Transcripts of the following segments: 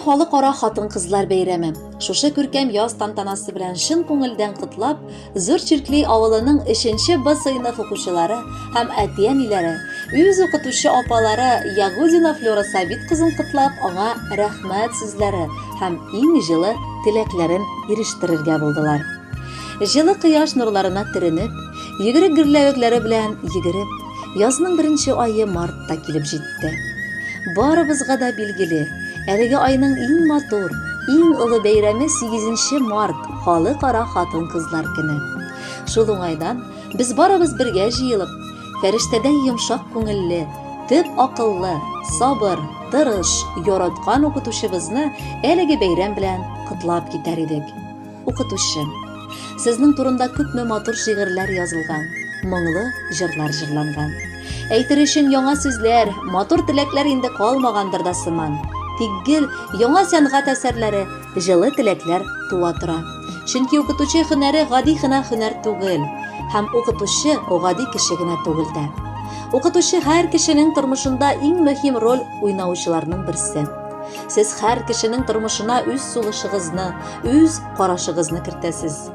халыкара хатын-кызлар бәйрәме. Шушы күркәм яз тантанасы белән шын күңелдән котлап, Зур Чиркли авылының 3нче Б сыйныф укучылары һәм әти-әниләре, үз укытучы апалары Ягудина Флора Сабит кызын котлап, аңа рәхмәт сүзләре һәм иң җылы теләкләрен ирештерергә булдылар. Җылы кояш нурларына төренеп, йөгерек гөрләвекләре белән йөгереп, язның 1нче айы мартта килеп җитте. Барыбызга да билгеле, әлеге айның иң матур, иң олы бәйрәме 8нче март, халыкара хатын-кызлар көне. Шул уңайдан без барыбыз бергә җыелып, фәрештәдәй йомшак күңелле, төп акыллы, сабыр, тырыш, яраткан укытучыбызны әлеге бәйрәм белән котлап китәр идек. Укытучы, сезнең турында күпме матур шигырьләр язылган, моңлы җырлар җырланган. Әйтер өчен яңа сүзләр, матур теләкләр инде калмагандыр да сыман. Тик гел яңа сәнгать әсәрләре, җылы теләкләр туа тора. Чөнки укытучы һөнәре гади гына һөнәр түгел, һәм укытучы гади кеше генә түгел дә. Укытучы һәр кешенең тормышында иң мөһим роль уйнаучыларның берсе. Сез һәр кешенең тормышына үз сулышыгызны, үз карашыгызны кертәсез.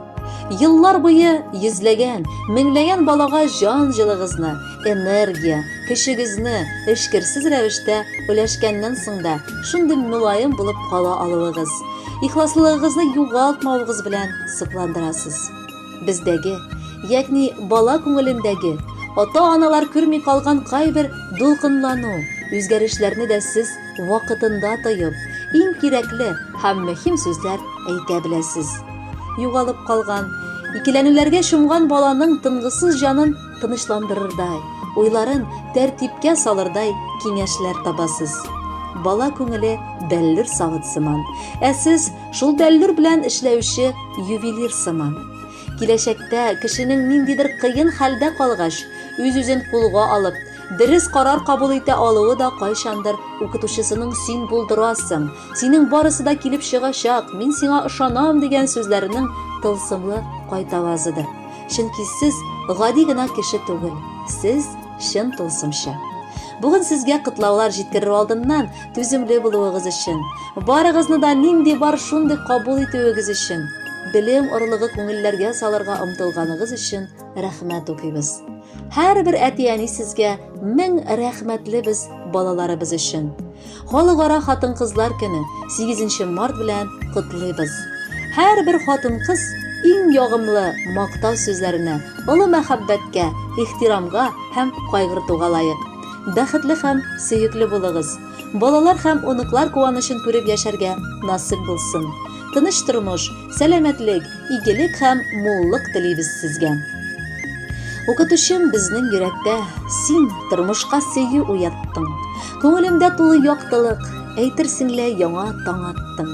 Йыллар буе йөзләгән, меңләгән балага җан җылыгызны, энергия, көчегезне эшкерсез рәвештә өләшкәннән соң да шундый мулаем булып кала алуыгыз, ихласлыгыгызны югалтмавыгыз белән сокландырасыз. Бездәге, ягъни бала күңелендәге, ата-аналар күрми калган кайбер дулкынлану, үзгәрешләрне дә сез вакытында тоеп, иң кирәкле һәм мөһим сүзләр әйтә беләсез. Югалып калган, икеләнүләргә чумган баланың тынгысыз җанын тынычландырырдай, уйларын тәртипкә салырдай киңәшләр табасыз. Бала күңеле дәллер савыт сыман, ә сез шул дәллер белән эшләүче ювелир сыман. Киләчәктә кешенең ниндидер кыен хәлдә калгач, үз-үзен кулга алып, дөрес карар кабул итә алуы да кайчандыр укытучысының син булдырасың, синең барысы да килеп чыгачак, мин сиңа ышанам дигән сүзләренең тылсымлы кайтавазыдыр. Чөнки сез гади гына кеше түгел, сез чын тылсымчы. Бүген сезгә котлаулар җиткерер алдыннан түземле булуыгыз өчен, барыгызны да нинди бар шундый кабул итүегез өчен, белем орлыгы күңелләргә салырга омтылганыгыз өчен рәхмәт укыйбыз. Һәрбер әти-әни сезгә мең рәхмәтлебез балаларыбыз өчен. Халыкара хатын-кызлар көне 8нче март белән котлыйбыз. Һәрбер хатын-кыз иң ягымлы мактау сүзләренә, олы мәхәббәткә, ихтирамга һәм кайгыртуга лаек. Бәхетле һәм сөекле булыгыз. Балалар һәм оныклар куанычын күреп яшәргә насыйп булсын. Тыныч тормыш, сәламәтлек, игелек һәм муллык телибез сезгә. Укытучым безнең йөрәктә, син тормышка сөю уяттың. Күңелемдә тулы яктылык, әйтерсеңлә яңа таң аттың.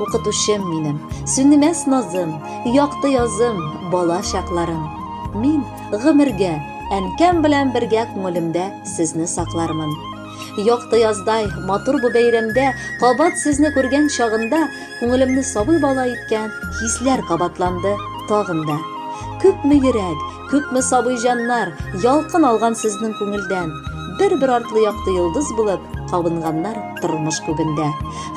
Укытучым минем, сүнмәс назым, якты язым, бала чакларым. Мин гомергә, әнкәм белән бергә күңелемдә сезне саклармын. Якты яздай, матур бу бәйрәмдә, кабат сезне күргән чагында, күңелемне сабый бала иткән хисләр кабатланды тагын да. Күпме йөрәк, күпме сабый җаннар ялкын алган сезнең күңелдән, бер-бер артлы якты йолдыз булып кабынганнар тормыш күгендә.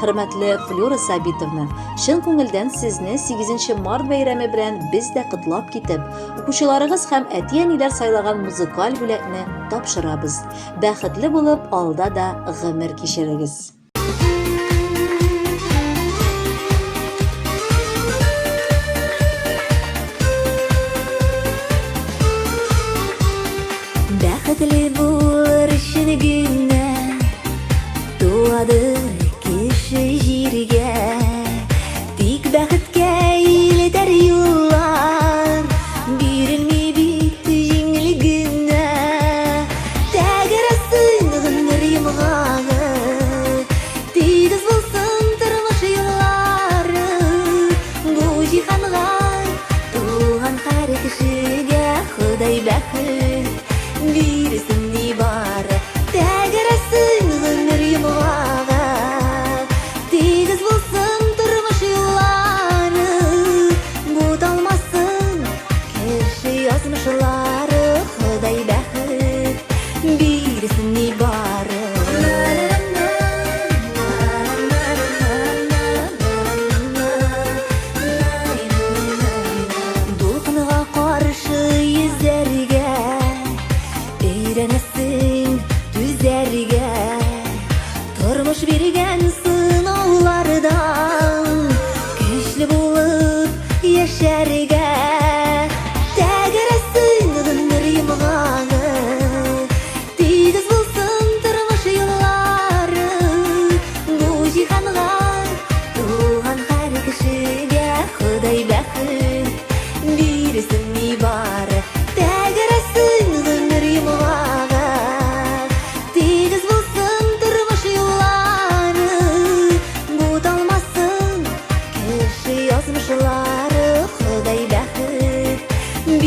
Хөрмәтле Флора Сабитовна, чын күңелдән сезне 8нче март бәйрәме белән без дә котлап китеп, укучыларыгыз һәм әти-әниләр сайлаган музыкаль бүләкне тапшырабыз. Бәхетле булып, алда да гомер кичерегез. Бәхетле булыр өчен генә туады кеше җиргә, тик бәхеткә илтәр юллар, бирелми бит җиңел генә. Тәгәрәсен гомер йомгагы, тигез булсын тормыш юллары, бу җиһанга туган һәр кешегә Ходай бәхет бирсен ни бары. Тәгәрәсен гомер йомгагы, тигез булсын тормыш юллары, буталмасын кеше язмышлары. Ходай бәхет бирсен ни бары.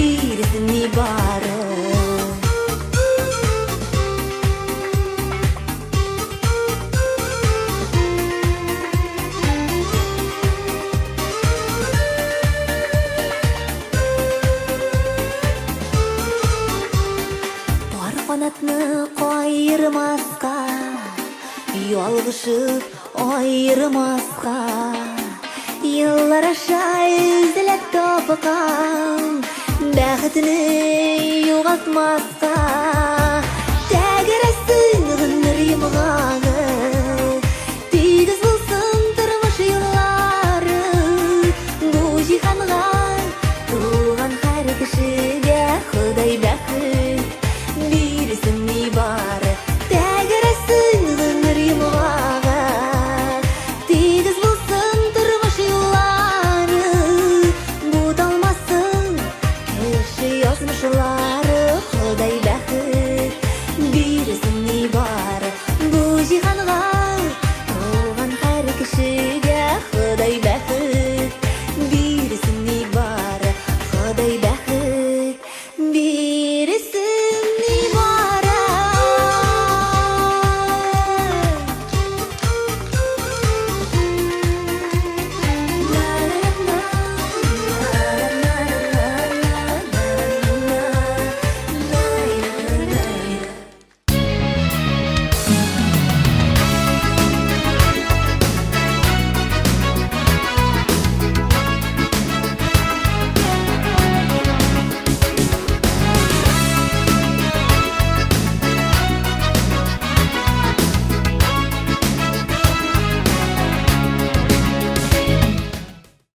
бирсин ни бары. Бар канатны кайырмаска, ялгышып айырмаска, yıllar aşa izlep topkam, бәхетini югалтмаска. Тәгәрәсен гомер йомганы, тигез булсын тормыш юллары. Бу җиһанга туган һәр кешегә Ходай бәхет бирсен ни бары. Тәгәрәсен гомер йомганы, тигез булсын тормыш юллары. Бу талмасын кеше язмышлар.